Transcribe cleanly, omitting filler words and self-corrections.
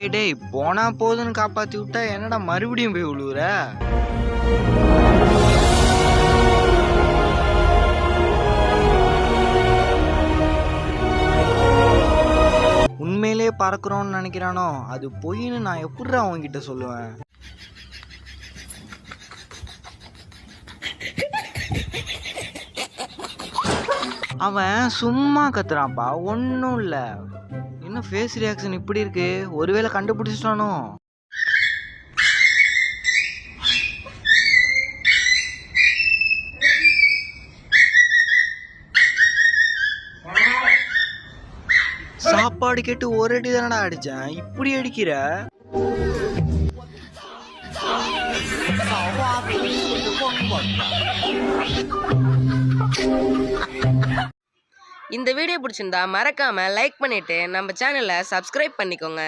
டேய் போனா போதுன்னு காப்பாத்தி விட்டா என்னடா மறுபடியும் போய் விழுவுற? உண்மையிலே பறக்குறோம்னு நினைக்கிறானோ அது பொய்ன்னு நான் எப்படிடா அவன்கிட்ட சொல்லுவேன்? அவன் சும்மா கத்துறான்ப்பா, ஒன்றும் இல்லை. இன்னும் ஃபேஸ் ரியாக்ஷன் இப்படி இருக்கு, ஒருவேளை கண்டுபிடிச்சிட்டானோ? சாப்பாடு கேட்டு ஒரு அடி தானடா அடிச்சேன், இப்படி அடிக்கிற? இந்த வீடியோ பிடிச்சிருந்தா மறக்காம லைக் பண்ணிட்டு நம்ம சேனலை சப்ஸ்கிரைப் பண்ணிக்கோங்க.